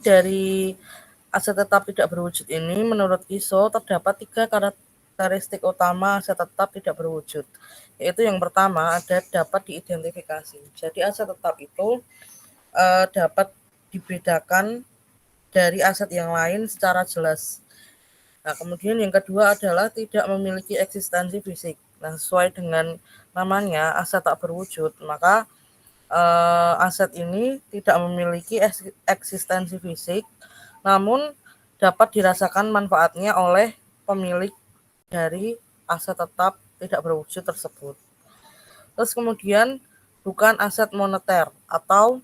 dari aset tetap tidak berwujud ini, menurut Kiso terdapat 3 karakteristik utama aset tetap tidak berwujud. Yaitu yang pertama ada dapat diidentifikasi. Jadi aset tetap itu dapat dibedakan dari aset yang lain secara jelas. Nah, kemudian yang kedua adalah tidak memiliki eksistensi fisik. Nah, sesuai dengan namanya aset tak berwujud, maka aset ini tidak memiliki eksistensi fisik, namun dapat dirasakan manfaatnya oleh pemilik dari aset tetap tidak berwujud tersebut. Terus kemudian bukan aset moneter atau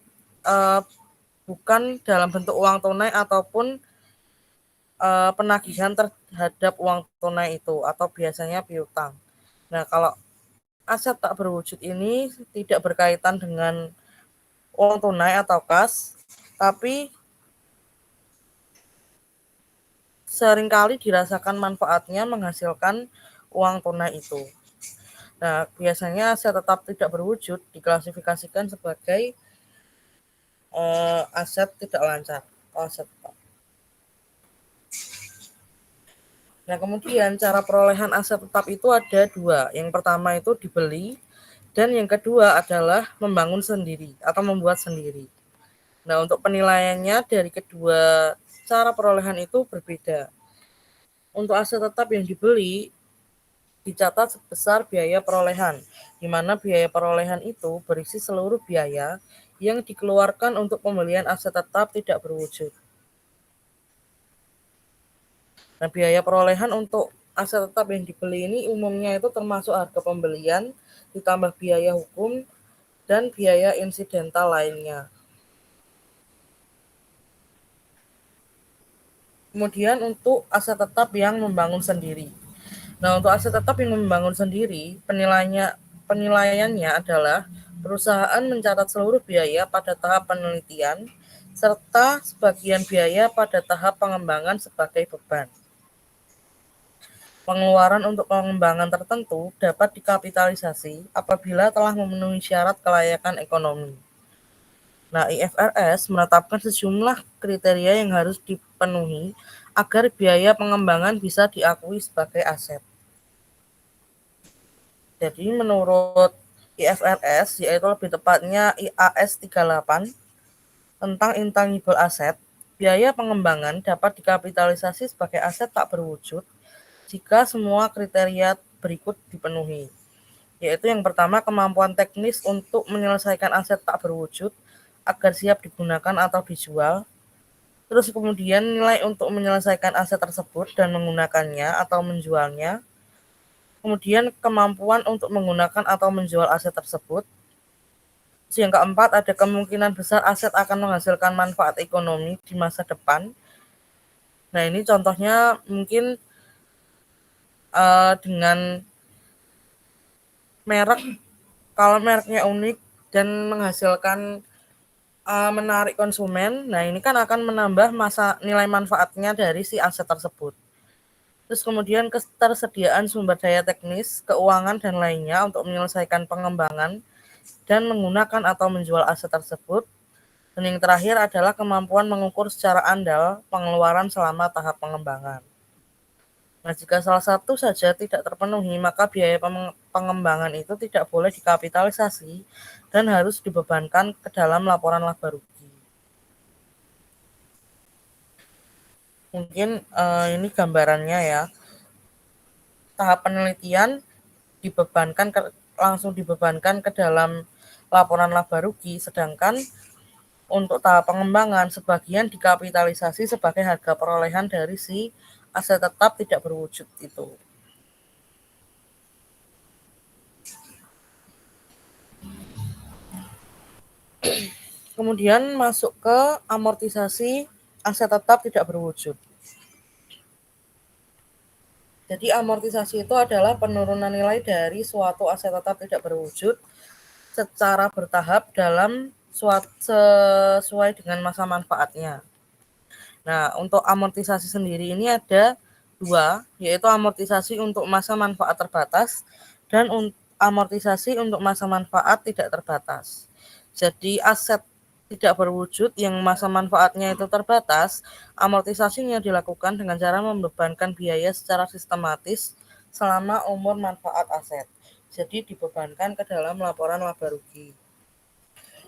bukan dalam bentuk uang tunai ataupun penagihan terhadap uang tunai itu atau biasanya piutang. Nah, kalau aset tak berwujud ini tidak berkaitan dengan uang tunai atau kas, tapi seringkali dirasakan manfaatnya menghasilkan uang tunai itu. Nah, biasanya aset tetap tidak berwujud diklasifikasikan sebagai aset tidak lancar atau aset tetap. Nah, kemudian cara perolehan aset tetap itu ada 2. Yang pertama itu dibeli, dan yang kedua adalah membangun sendiri atau membuat sendiri. Nah, untuk penilaiannya dari kedua cara perolehan itu berbeda. Untuk aset tetap yang dibeli dicatat sebesar biaya perolehan, di mana biaya perolehan itu berisi seluruh biaya yang dikeluarkan untuk pembelian aset tetap tidak berwujud. Nah, biaya perolehan untuk aset tetap yang dibeli ini umumnya itu termasuk harga pembelian, ditambah biaya hukum, dan biaya insidental lainnya. Kemudian untuk aset tetap yang membangun sendiri. Nah, untuk aset tetap yang membangun sendiri, penilaiannya adalah perusahaan mencatat seluruh biaya pada tahap penelitian, serta sebagian biaya pada tahap pengembangan sebagai beban. Pengeluaran untuk pengembangan tertentu dapat dikapitalisasi apabila telah memenuhi syarat kelayakan ekonomi. Nah, IFRS menetapkan sejumlah kriteria yang harus dipenuhi agar biaya pengembangan bisa diakui sebagai aset. Jadi menurut IFRS, yaitu lebih tepatnya IAS 38 tentang intangible asset, biaya pengembangan dapat dikapitalisasi sebagai aset tak berwujud jika semua kriteria berikut dipenuhi, yaitu yang pertama kemampuan teknis untuk menyelesaikan aset tak berwujud agar siap digunakan atau dijual. Terus kemudian nilai untuk menyelesaikan aset tersebut dan menggunakannya atau menjualnya. Kemudian kemampuan untuk menggunakan atau menjual aset tersebut. Terus yang keempat, ada kemungkinan besar aset akan menghasilkan manfaat ekonomi di masa depan. Nah, ini contohnya mungkin dengan merek, kalau mereknya unik dan menghasilkan menarik konsumen, nah ini kan akan menambah masa nilai manfaatnya dari si aset tersebut. Terus kemudian ketersediaan sumber daya teknis, keuangan, dan lainnya untuk menyelesaikan pengembangan dan menggunakan atau menjual aset tersebut. Dan yang terakhir adalah kemampuan mengukur secara andal pengeluaran selama tahap pengembangan. Nah, jika salah satu saja tidak terpenuhi, maka biaya pengembangan itu tidak boleh dikapitalisasi dan harus dibebankan ke dalam laporan laba rugi. Mungkin ini gambarannya ya. Tahap penelitian langsung dibebankan ke dalam laporan laba rugi, sedangkan untuk tahap pengembangan sebagian dikapitalisasi sebagai harga perolehan dari si aset tetap tidak berwujud itu. Kemudian masuk ke amortisasi aset tetap tidak berwujud. Jadi amortisasi itu adalah penurunan nilai dari suatu aset tetap tidak berwujud secara bertahap dalam sesuai dengan masa manfaatnya. Nah, untuk amortisasi sendiri ini ada 2, yaitu amortisasi untuk masa manfaat terbatas dan amortisasi untuk masa manfaat tidak terbatas. Jadi aset tidak berwujud yang masa manfaatnya itu terbatas, amortisasinya dilakukan dengan cara membebankan biaya secara sistematis selama umur manfaat aset. Jadi dibebankan ke dalam laporan laba rugi.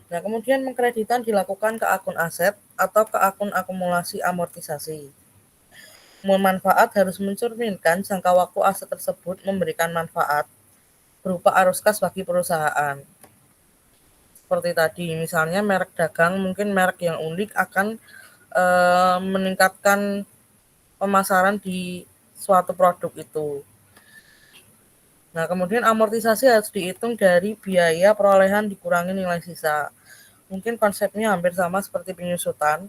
Nah, kemudian mengkreditan dilakukan ke akun aset atau ke akun akumulasi amortisasi. Umur manfaat harus mencerminkan jangka waktu aset tersebut memberikan manfaat berupa arus kas bagi perusahaan. Seperti tadi, misalnya merek dagang, mungkin merek yang unik akan meningkatkan pemasaran di suatu produk itu. Nah, kemudian amortisasi harus dihitung dari biaya perolehan dikurangi nilai sisa. Mungkin konsepnya hampir sama seperti penyusutan.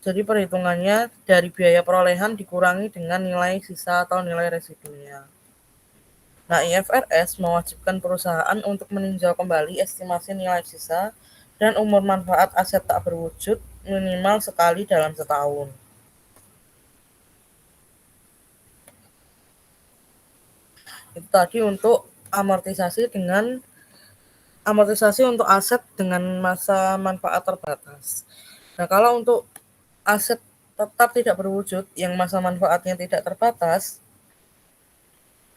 Jadi perhitungannya dari biaya perolehan dikurangi dengan nilai sisa atau nilai residunya. Nah, IFRS mewajibkan perusahaan untuk meninjau kembali estimasi nilai sisa dan umur manfaat aset tak berwujud minimal sekali dalam setahun. Itu tadi untuk amortisasi untuk aset dengan masa manfaat terbatas. Nah, kalau untuk aset tetap tidak berwujud yang masa manfaatnya tidak terbatas,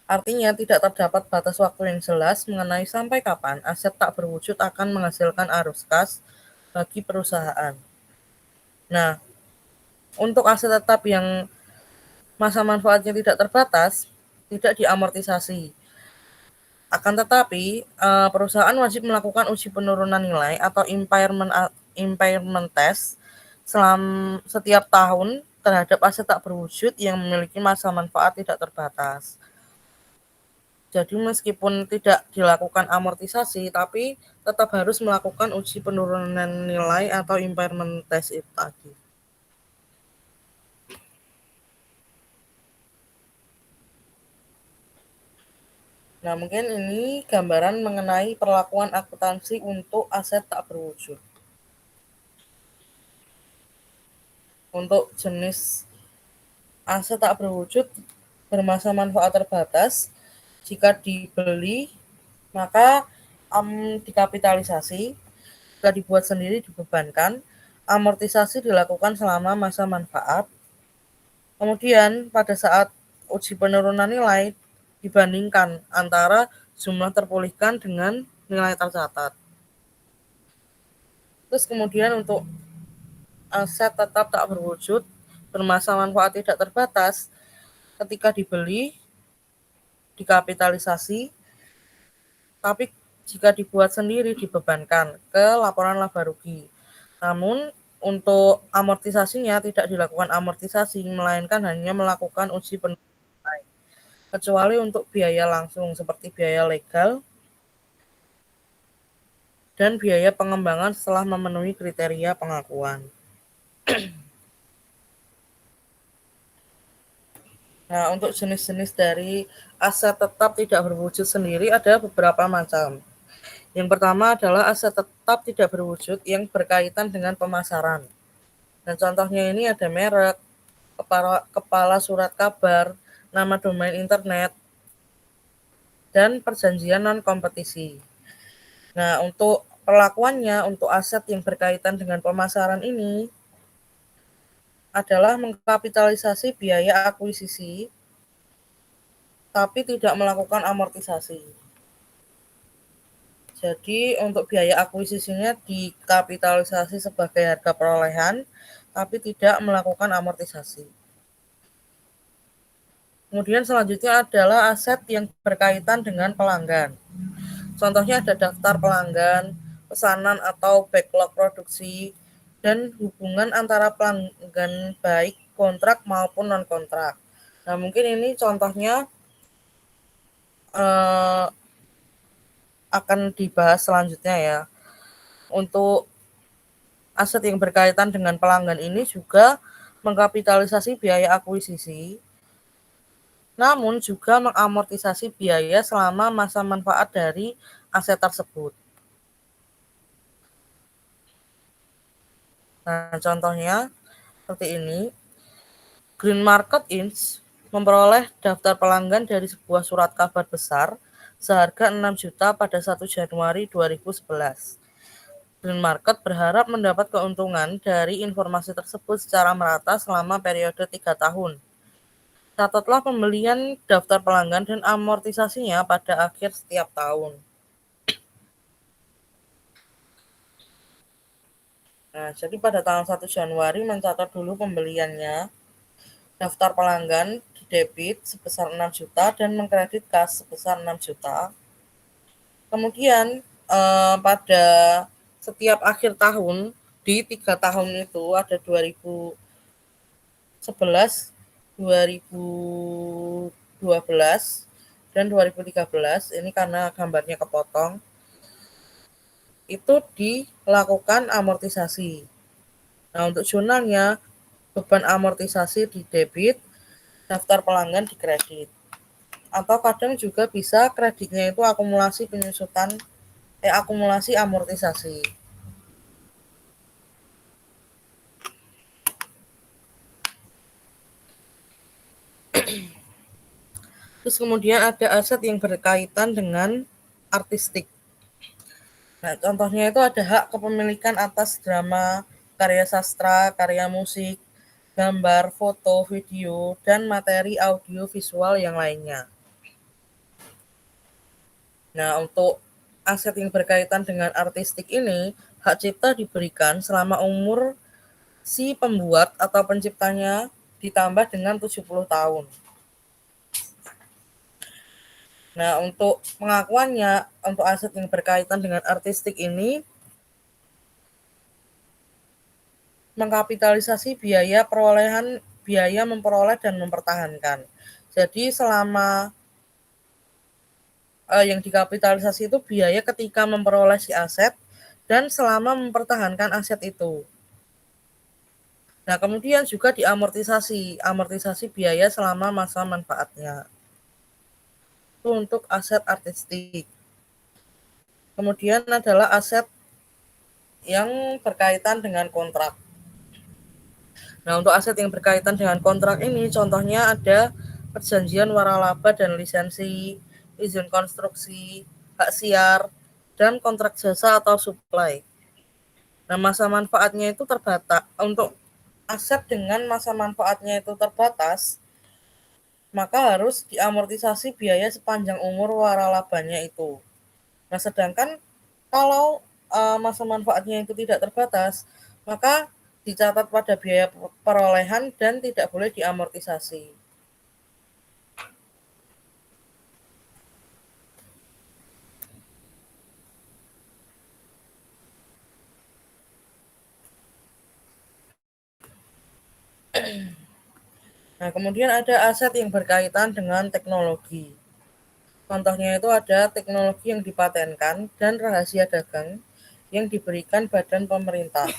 artinya tidak terdapat batas waktu yang jelas mengenai sampai kapan aset tak berwujud akan menghasilkan arus kas bagi perusahaan. Nah, untuk aset tetap yang masa manfaatnya tidak terbatas, tidak diamortisasi. Akan tetapi, perusahaan wajib melakukan uji penurunan nilai atau impairment test setiap tahun terhadap aset tak berwujud yang memiliki masa manfaat tidak terbatas. Jadi meskipun tidak dilakukan amortisasi, tapi tetap harus melakukan uji penurunan nilai atau impairment test itu tadi. Nah, mungkin ini gambaran mengenai perlakuan akuntansi untuk aset tak berwujud. Untuk jenis aset tak berwujud bermasa manfaat terbatas, jika dibeli maka dikapitalisasi, jika dibuat sendiri dibebankan, amortisasi dilakukan selama masa manfaat. Kemudian pada saat uji penurunan nilai dibandingkan antara jumlah terpulihkan dengan nilai tercatat. Terus kemudian untuk aset tetap tak berwujud bermasa manfaat tidak terbatas, ketika dibeli dikapitalisasi, tapi jika dibuat sendiri dibebankan ke laporan laba rugi. Namun untuk amortisasinya tidak dilakukan amortisasi, melainkan hanya melakukan uji penurunan nilai. Kecuali untuk biaya langsung seperti biaya legal dan biaya pengembangan setelah memenuhi kriteria pengakuan. Nah, untuk jenis-jenis dari aset tetap tidak berwujud sendiri ada beberapa macam. Yang pertama adalah aset tetap tidak berwujud yang berkaitan dengan pemasaran. Dan contohnya ini ada merek, kepala surat kabar, nama domain internet, dan perjanjian non-kompetisi. Nah, untuk perlakuannya untuk aset yang berkaitan dengan pemasaran ini adalah mengkapitalisasi biaya akuisisi tapi tidak melakukan amortisasi. Jadi untuk biaya akuisisinya dikapitalisasi sebagai harga perolehan tapi tidak melakukan amortisasi. Kemudian selanjutnya adalah aset yang berkaitan dengan pelanggan. Contohnya ada daftar pelanggan, pesanan atau backlog produksi, dan hubungan antara pelanggan baik kontrak maupun non-kontrak. Nah, mungkin ini contohnya akan dibahas selanjutnya ya. Untuk aset yang berkaitan dengan pelanggan ini juga mengkapitalisasi biaya akuisisi, namun juga mengamortisasi biaya selama masa manfaat dari aset tersebut. Nah, contohnya seperti ini. Green Market Inc. memperoleh daftar pelanggan dari sebuah surat kabar besar seharga 6 juta pada 1 Januari 2011. Green market berharap mendapat keuntungan dari informasi tersebut secara merata selama periode 3 tahun. Catatlah pembelian, daftar pelanggan, dan amortisasinya pada akhir setiap tahun. Nah, jadi pada tanggal 1 Januari mencatat dulu pembeliannya, daftar pelanggan di debit sebesar 6 juta dan mengkredit kas sebesar 6 juta. Kemudian pada setiap akhir tahun di 3 tahun itu ada 2011, 2012, dan 2013, ini karena gambarnya kepotong, itu dilakukan amortisasi. Nah, untuk jurnalnya, beban amortisasi di debit, daftar pelanggan di kredit. Atau kadang juga bisa kreditnya itu akumulasi akumulasi amortisasi. Terus kemudian ada aset yang berkaitan dengan artistik. Nah, contohnya itu ada hak kepemilikan atas drama, karya sastra, karya musik, gambar, foto, video, dan materi audio visual yang lainnya. Nah, untuk aset yang berkaitan dengan artistik ini, hak cipta diberikan selama umur si pembuat atau penciptanya ditambah dengan 70 tahun. Nah, untuk pengakuannya, untuk aset yang berkaitan dengan artistik ini, mengkapitalisasi biaya memperoleh dan mempertahankan. Jadi selama yang dikapitalisasi itu biaya ketika memperoleh si aset dan selama mempertahankan aset itu. Nah, kemudian juga amortisasi biaya selama masa manfaatnya. Itu untuk aset artistik. Kemudian adalah aset yang berkaitan dengan kontrak. Nah, untuk aset yang berkaitan dengan kontrak ini, contohnya ada perjanjian waralaba dan lisensi, izin konstruksi, hak siar, dan kontrak jasa atau supply. Nah, masa manfaatnya itu terbatas. Untuk aset dengan masa manfaatnya itu terbatas, maka harus diamortisasi biaya sepanjang umur waralabanya itu. Nah, sedangkan kalau masa manfaatnya itu tidak terbatas, maka dicatat pada biaya perolehan dan tidak boleh diamortisasi. Nah, kemudian ada aset yang berkaitan dengan teknologi. Contohnya itu ada teknologi yang dipatenkan dan rahasia dagang yang diberikan badan pemerintah.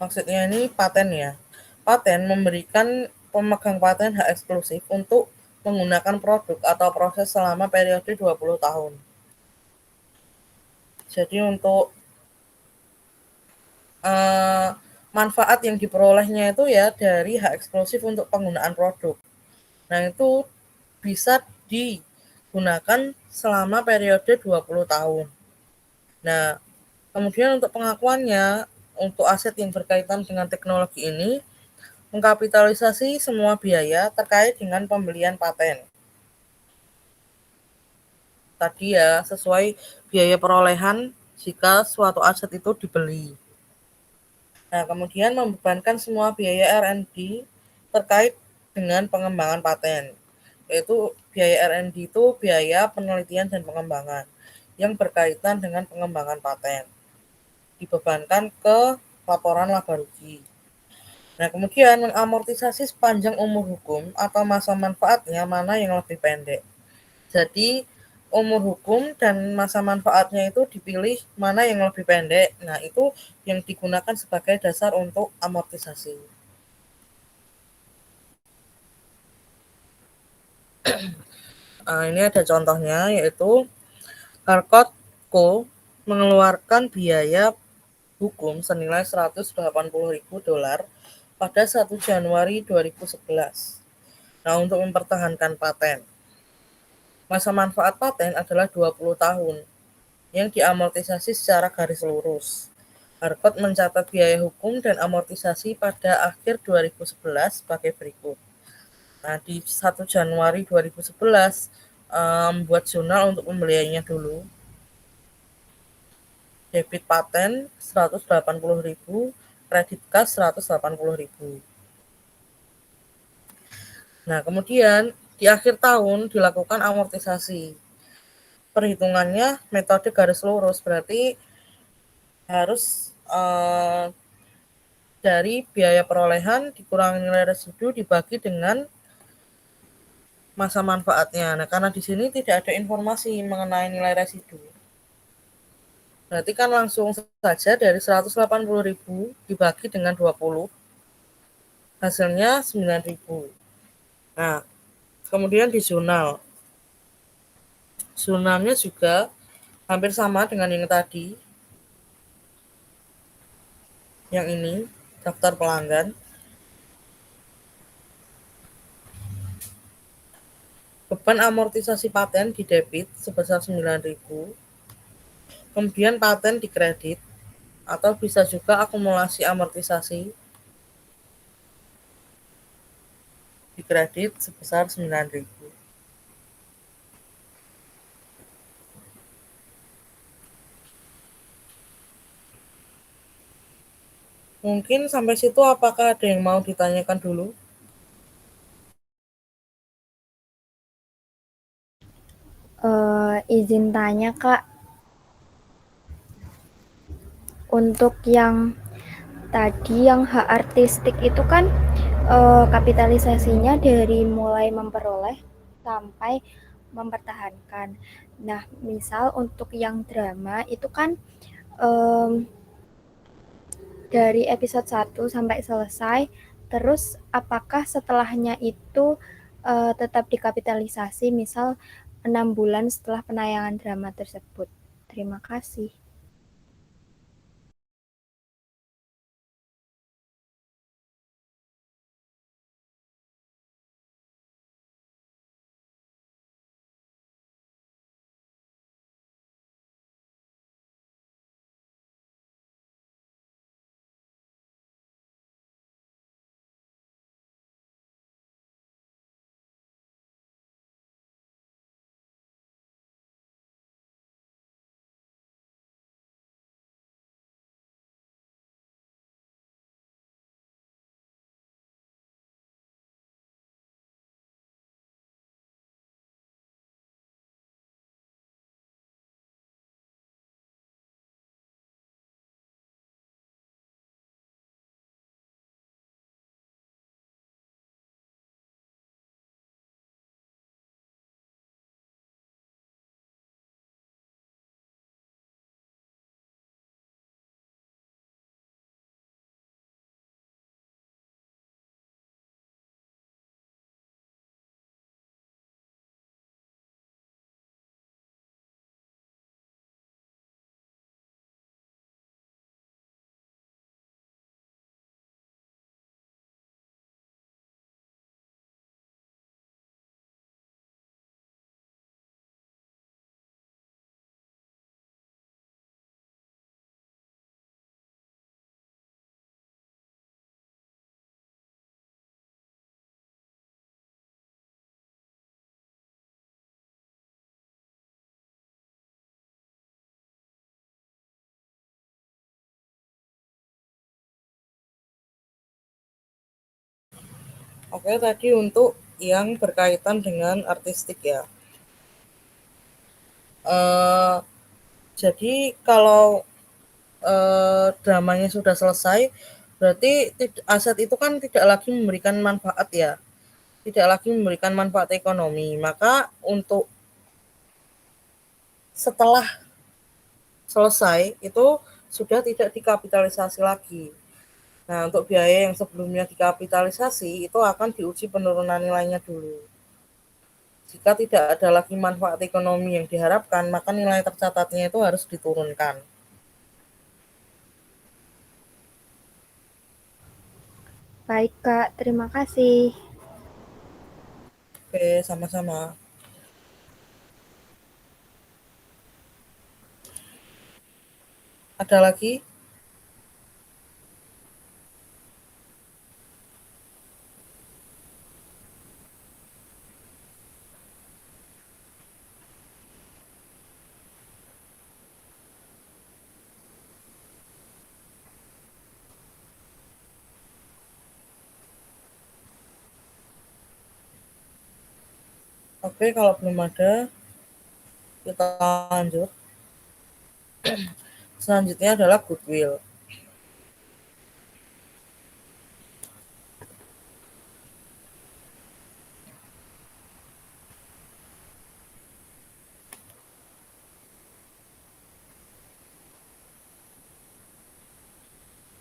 Maksudnya ini paten ya. Paten memberikan pemegang paten hak eksklusif untuk menggunakan produk atau proses selama periode 20 tahun. Jadi untuk manfaat yang diperolehnya itu ya dari hak eksklusif untuk penggunaan produk. Nah, itu bisa digunakan selama periode 20 tahun. Nah, kemudian untuk pengakuannya, untuk aset yang berkaitan dengan teknologi ini, mengkapitalisasi semua biaya terkait dengan pembelian paten. Tadi ya, sesuai biaya perolehan jika suatu aset itu dibeli. Nah, kemudian membebankan semua biaya R&D terkait dengan pengembangan paten. Yaitu biaya R&D itu biaya penelitian dan pengembangan yang berkaitan dengan pengembangan paten. Dibebankan ke laporan laba rugi. Nah, kemudian mengamortisasi sepanjang umur hukum atau masa manfaatnya mana yang lebih pendek. Jadi, umur hukum dan masa manfaatnya itu dipilih mana yang lebih pendek. Nah, itu yang digunakan sebagai dasar untuk amortisasi. Ini ada contohnya, yaitu Harcourt Co. mengeluarkan biaya hukum senilai $180.000 pada 1 Januari 2011. Nah, untuk mempertahankan paten. Masa manfaat paten adalah 20 tahun yang diamortisasi secara garis lurus. Harvard mencatat biaya hukum dan amortisasi pada akhir 2011 sebagai berikut. Nah, di 1 Januari 2011 buat jurnal untuk pembeliannya dulu. Debit paten 180.000, kredit kas 180.000. Nah, kemudian di akhir tahun dilakukan amortisasi. Perhitungannya metode garis lurus, berarti harus dari biaya perolehan dikurangi nilai residu dibagi dengan masa manfaatnya. Nah, karena di sini tidak ada informasi mengenai nilai residu. Berarti kan langsung saja dari 180.000 dibagi dengan 20, hasilnya 9.000. Nah, kemudian di jurnal. Jurnalnya juga hampir sama dengan yang tadi. Yang ini, daftar pelanggan. Beban amortisasi paten di debit sebesar 9.000. Kemudian paten di kredit, atau bisa juga akumulasi amortisasi di kredit sebesar 9.000. Mungkin sampai situ apakah ada yang mau ditanyakan dulu? Izin tanya Kak, untuk yang tadi yang hak artistik itu kan kapitalisasinya dari mulai memperoleh sampai mempertahankan. Nah, misal untuk yang drama itu kan um, dari episode 1 sampai selesai, terus apakah setelahnya itu tetap dikapitalisasi, misal 6 bulan setelah penayangan drama tersebut? Terima kasih. Oke, tadi untuk yang berkaitan dengan artistik ya. Eh, jadi kalau dramanya sudah selesai, berarti aset itu kan tidak lagi memberikan manfaat ya, tidak lagi memberikan manfaat ekonomi. Maka untuk setelah selesai itu sudah tidak dikapitalisasi lagi. Nah, untuk biaya yang sebelumnya dikapitalisasi itu akan diuji penurunan nilainya dulu. Jika tidak ada lagi manfaat ekonomi yang diharapkan, maka nilai tercatatnya itu harus diturunkan. Baik Kak, terima kasih. Oke, sama-sama. Ada lagi? Oke, kalau belum ada, kita lanjut. Selanjutnya adalah goodwill.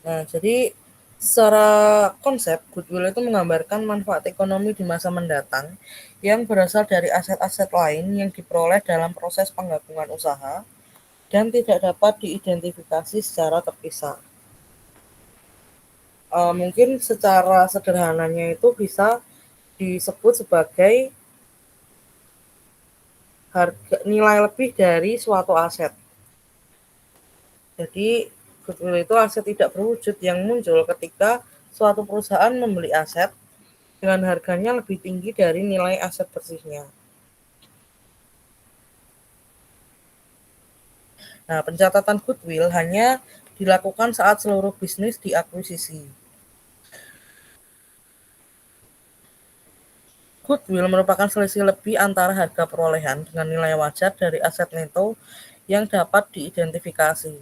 Nah, jadi secara konsep, goodwill itu menggambarkan manfaat ekonomi di masa mendatang yang berasal dari aset-aset lain yang diperoleh dalam proses penggabungan usaha dan tidak dapat diidentifikasi secara terpisah. Mungkin secara sederhananya itu bisa disebut sebagai harga nilai lebih dari suatu aset. Jadi goodwill itu aset tidak berwujud yang muncul ketika suatu perusahaan membeli aset dengan harganya lebih tinggi dari nilai aset bersihnya. Nah, pencatatan goodwill hanya dilakukan saat seluruh bisnis diakuisisi. Goodwill merupakan selisih lebih antara harga perolehan dengan nilai wajar dari aset neto yang dapat diidentifikasi.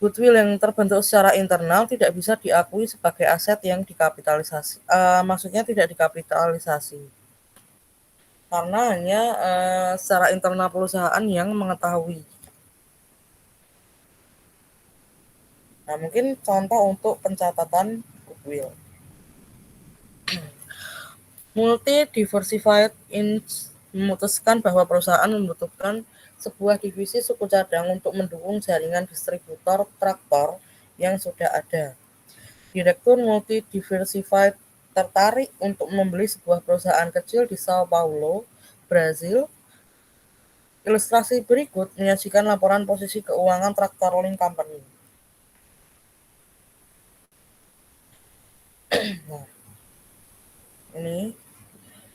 Goodwill yang terbentuk secara internal tidak bisa diakui sebagai aset yang dikapitalisasi. Maksudnya tidak dikapitalisasi. Karena hanya secara internal perusahaan yang mengetahui. Nah, mungkin contoh untuk pencatatan goodwill. Multi-diversified Inc. memutuskan bahwa perusahaan membutuhkan sebuah divisi suku cadang untuk mendukung jaringan distributor traktor yang sudah ada. Direktur Multi-Diversified tertarik untuk membeli sebuah perusahaan kecil di Sao Paulo, Brazil. Ilustrasi berikut menyajikan laporan posisi keuangan Tractor Link Company. Nah, ini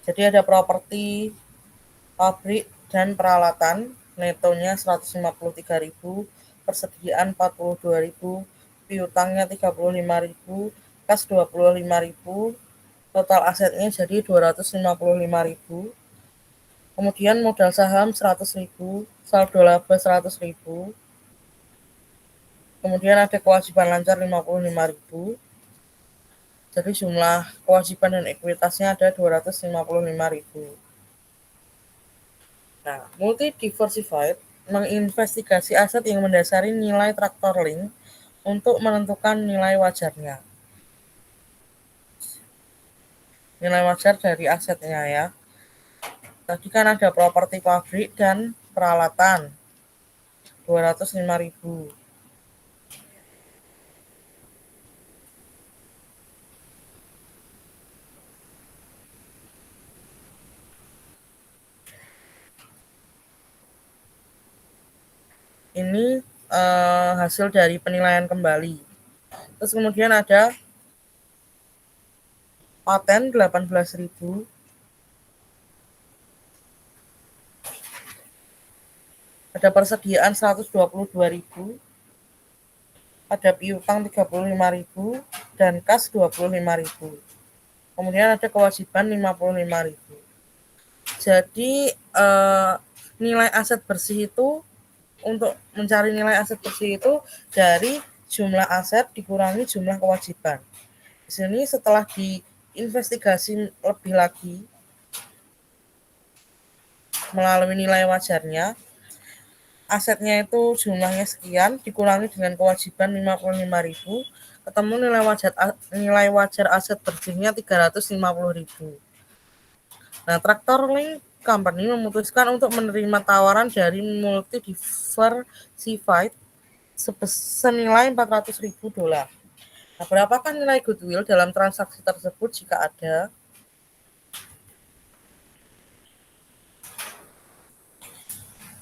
jadi ada properti, pabrik, dan peralatan, netonya 153.000, persediaan 42.000, piutangnya 35.000, kas 25.000, total asetnya jadi 255.000. Kemudian modal saham 100.000, saldo laba 100.000. Kemudian ada kewajiban lancar 55.000. Jadi jumlah kewajiban dan ekuitasnya ada 255.000. Nah, multi-diversified menginvestigasi aset yang mendasari nilai traktor link untuk menentukan nilai wajarnya. Nilai wajar dari asetnya ya. Tadi kan ada properti pabrik dan peralatan 205.000. Ini hasil dari penilaian kembali. Terus kemudian ada paten 18.000, ada persediaan 122.000, ada piutang 35.000 dan kas 25.000. Kemudian ada kewajiban 55.000. Jadi nilai aset bersih itu, untuk mencari nilai aset bersih itu dari jumlah aset dikurangi jumlah kewajiban. Di sini setelah diinvestigasi lebih lagi melalui nilai wajarnya, asetnya itu jumlahnya sekian dikurangi dengan kewajiban 55.000, ketemu nilai wajar aset bersihnya 350.000. Nah, Tractor Link Company memutuskan untuk menerima tawaran dari Multi-Diversified senilai $400.000. Nah, berapakah nilai goodwill dalam transaksi tersebut jika ada?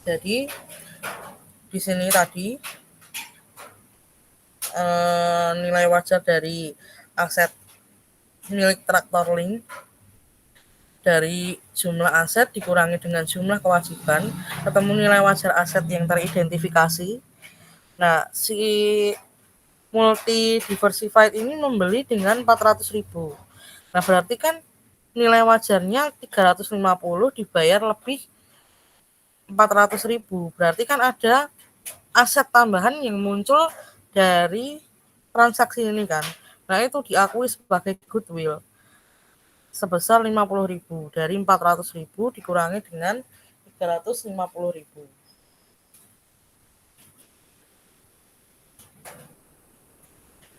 Jadi di sini tadi nilai wajar dari aset milik traktor link dari jumlah aset dikurangi dengan jumlah kewajiban, ketemu nilai wajar aset yang teridentifikasi. Nah, si multi diversified ini membeli dengan 400.000. Nah, berarti kan nilai wajarnya 350 dibayar lebih 400.000. Berarti kan ada aset tambahan yang muncul dari transaksi ini kan. Nah, itu diakui sebagai goodwill sebesar 50.000. Dari 400.000 dikurangi dengan 350.000.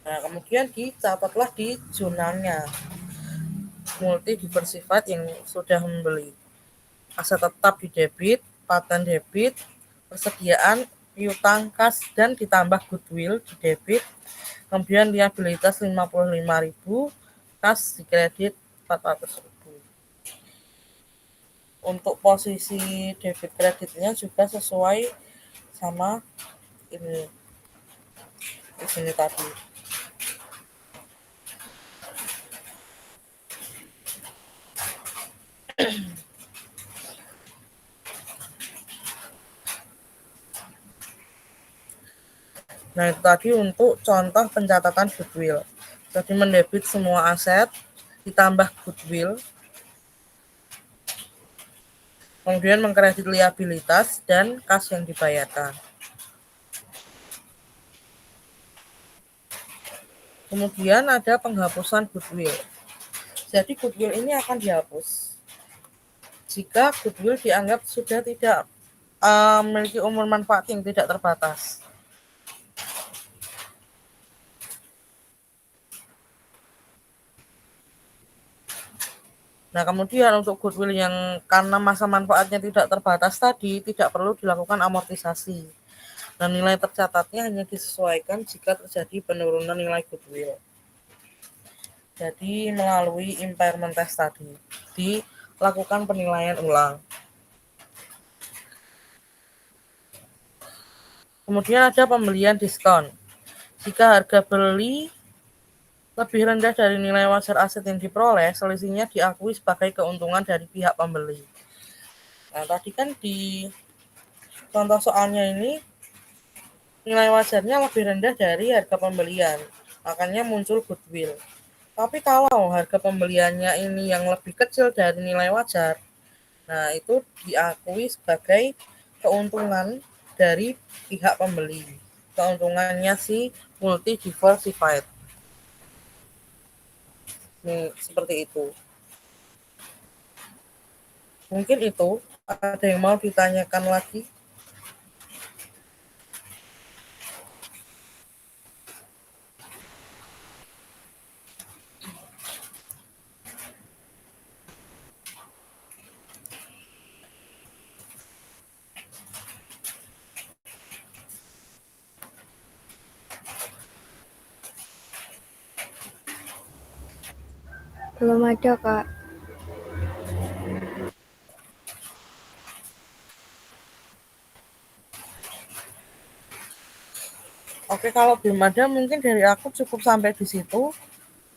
Nah, kemudian dicatatlah di jurnalnya multi diversified yang sudah membeli. Aset tetap di debit, paten debit, persediaan piutang kas dan ditambah goodwill di debit, kemudian liabilitas 55.000, kas di kredit 400.000. Untuk posisi debit kreditnya juga sesuai sama ini di sini tadi. Nah, itu tadi untuk contoh pencatatan goodwill. Jadi mendebit semua aset ditambah goodwill, kemudian mengkredit liabilitas dan kas yang dibayarkan. Kemudian ada penghapusan goodwill. Jadi goodwill ini akan dihapus jika goodwill dianggap sudah tidak memiliki umur manfaat yang tidak terbatas. Nah, kemudian untuk goodwill yang karena masa manfaatnya tidak terbatas tadi, tidak perlu dilakukan amortisasi. Dan nilai tercatatnya hanya disesuaikan jika terjadi penurunan nilai goodwill. Jadi melalui impairment test tadi, dilakukan penilaian ulang. Kemudian ada pembelian diskon. Jika harga beli lebih rendah dari nilai wajar aset yang diperoleh, selisihnya diakui sebagai keuntungan dari pihak pembeli. Nah, tadi kan di contoh soalnya ini nilai wajarnya lebih rendah dari harga pembelian, makanya muncul goodwill. Tapi kalau harga pembeliannya ini yang lebih kecil dari nilai wajar, nah itu diakui sebagai keuntungan dari pihak pembeli. Keuntungannya si multi diversified. Seperti itu. Mungkin itu. Ada yang mau ditanyakan lagi? Belum ada, Kak. Oke, kalau belum ada mungkin dari aku cukup sampai di situ.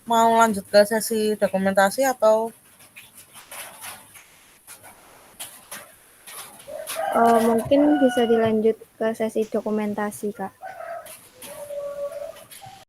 Mau lanjut ke sesi dokumentasi atau Mungkin bisa dilanjut ke sesi dokumentasi, Kak.